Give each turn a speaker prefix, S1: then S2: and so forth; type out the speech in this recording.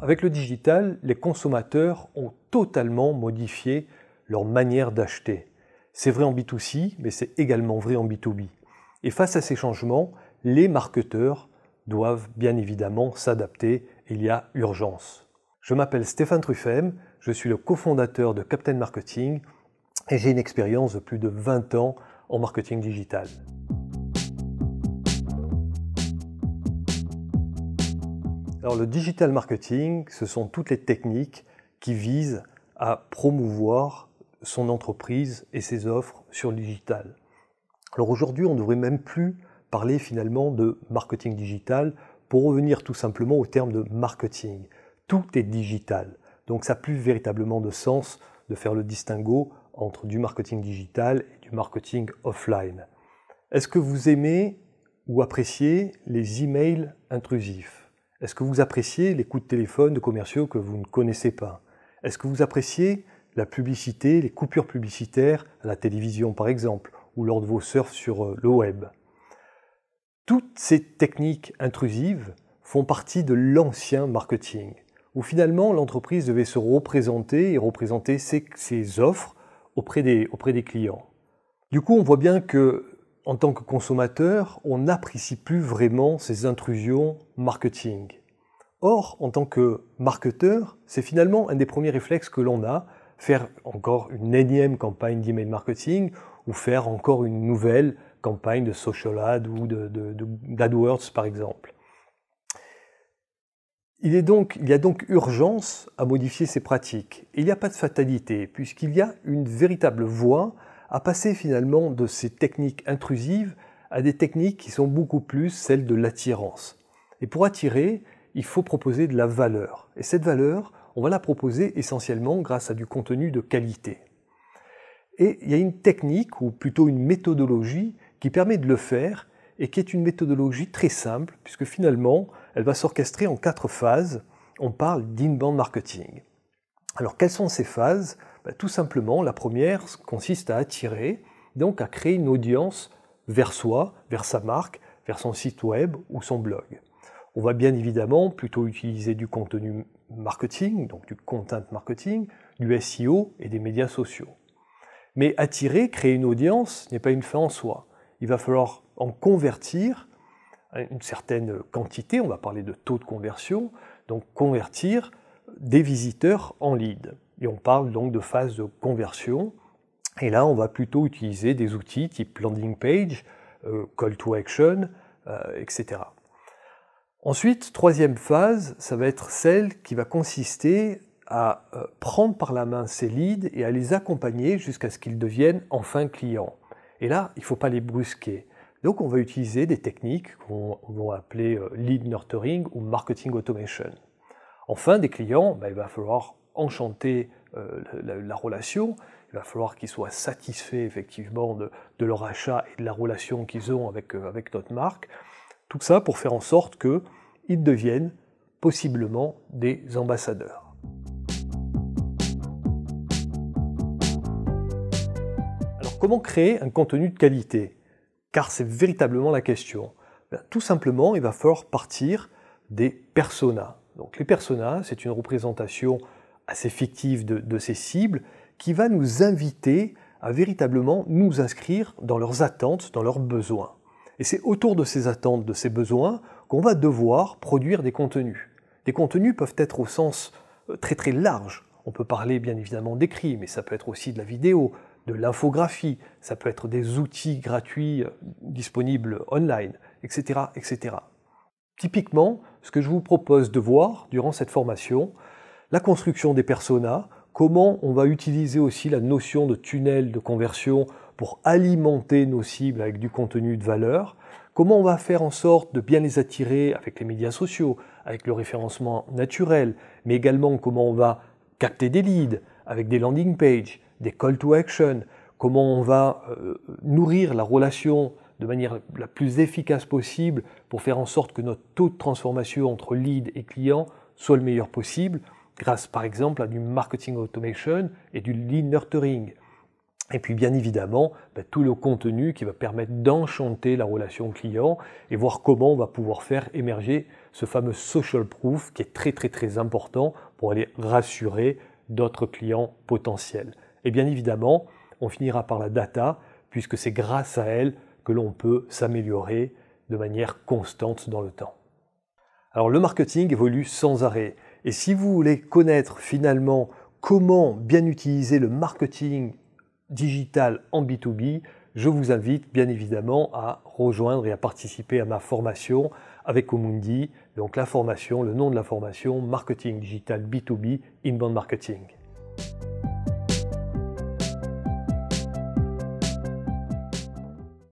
S1: Avec le digital, les consommateurs ont totalement modifié leur manière d'acheter. C'est vrai en B2C, mais c'est également vrai en B2B. Et face à ces changements, les marketeurs doivent bien évidemment s'adapter. Il y a urgence. Je m'appelle Stéphane Truffem, je suis le cofondateur de Captain Marketing et j'ai une expérience de plus de 20 ans en marketing digital. Alors le digital marketing, ce sont toutes les techniques qui visent à promouvoir son entreprise et ses offres sur le digital. Alors aujourd'hui, on ne devrait même plus parler finalement de marketing digital pour revenir tout simplement au terme de marketing. Tout est digital, donc ça n'a plus véritablement de sens de faire le distinguo entre du marketing digital et du marketing offline. Est-ce que vous aimez ou appréciez les emails intrusifs ? Est-ce que vous appréciez les coups de téléphone de commerciaux que vous ne connaissez pas? Est-ce que vous appréciez la publicité, les coupures publicitaires à la télévision par exemple, ou lors de vos surfs sur le web? Toutes ces techniques intrusives font partie de l'ancien marketing, où finalement l'entreprise devait se représenter et représenter ses offres auprès des clients. Du coup, on voit bien que en tant que consommateur, on n'apprécie plus vraiment ces intrusions marketing. Or, en tant que marketeur, c'est finalement un des premiers réflexes que l'on a, faire encore une énième campagne d'email marketing ou faire encore une nouvelle campagne de social ad ou d'AdWords par exemple. Il y a donc urgence à modifier ces pratiques. Et il n'y a pas de fatalité, puisqu'il y a une véritable voie à passer finalement de ces techniques intrusives à des techniques qui sont beaucoup plus celles de l'attirance. Et pour attirer, il faut proposer de la valeur. Et cette valeur, on va la proposer essentiellement grâce à du contenu de qualité. Et il y a une technique, ou plutôt une méthodologie, qui permet de le faire, et qui est une méthodologie très simple, puisque finalement, elle va s'orchestrer en 4 phases. On parle d'inbound marketing. Alors, quelles sont ces phases? Tout simplement, la première consiste à attirer, donc à créer une audience vers soi, vers sa marque, vers son site web ou son blog. On va bien évidemment plutôt utiliser du contenu marketing, donc du content marketing, du SEO et des médias sociaux. Mais attirer, créer une audience n'est pas une fin en soi. Il va falloir en convertir une certaine quantité, on va parler de taux de conversion, donc convertir des visiteurs en leads. Et on parle donc de phase de conversion. Et là, on va plutôt utiliser des outils type landing page, call to action, etc. Ensuite, troisième phase, ça va être celle qui va consister à prendre par la main ces leads et à les accompagner jusqu'à ce qu'ils deviennent enfin clients. Et là, il ne faut pas les brusquer. Donc, on va utiliser des techniques qu'on va appeler lead nurturing ou marketing automation. Enfin, des clients, il va falloir enchanter la relation, il va falloir qu'ils soient satisfaits effectivement de leur achat et de la relation qu'ils ont avec notre marque. Tout ça pour faire en sorte qu'ils deviennent possiblement des ambassadeurs. Alors comment créer un contenu de qualité? Car c'est véritablement la question. Tout simplement, il va falloir partir des personas. Donc les personas, c'est une représentation assez fictive de ces cibles qui va nous inviter à véritablement nous inscrire dans leurs attentes, dans leurs besoins. Et c'est autour de ces attentes, de ces besoins, qu'on va devoir produire des contenus. Des contenus peuvent être au sens très très large. On peut parler bien évidemment d'écrit, mais ça peut être aussi de la vidéo, de l'infographie, ça peut être des outils gratuits disponibles online, etc., etc. Typiquement, ce que je vous propose de voir durant cette formation, la construction des personas, comment on va utiliser aussi la notion de tunnel de conversion pour alimenter nos cibles avec du contenu de valeur, comment on va faire en sorte de bien les attirer avec les médias sociaux, avec le référencement naturel, mais également comment on va capter des leads avec des landing pages, des call to action, comment on va nourrir la relation de manière la plus efficace possible pour faire en sorte que notre taux de transformation entre lead et client soit le meilleur possible, grâce par exemple à du marketing automation et du lead nurturing. Et puis bien évidemment, tout le contenu qui va permettre d'enchanter la relation client et voir comment on va pouvoir faire émerger ce fameux social proof qui est très important pour aller rassurer d'autres clients potentiels. Et bien évidemment, on finira par la data puisque c'est grâce à elle que l'on peut s'améliorer de manière constante dans le temps. Alors le marketing évolue sans arrêt et si vous voulez connaître finalement comment bien utiliser le marketing digital en B2B, je vous invite bien évidemment à rejoindre et à participer à ma formation avec Omundi. Donc la formation, le nom de la formation, Marketing Digital B2B Inbound Marketing.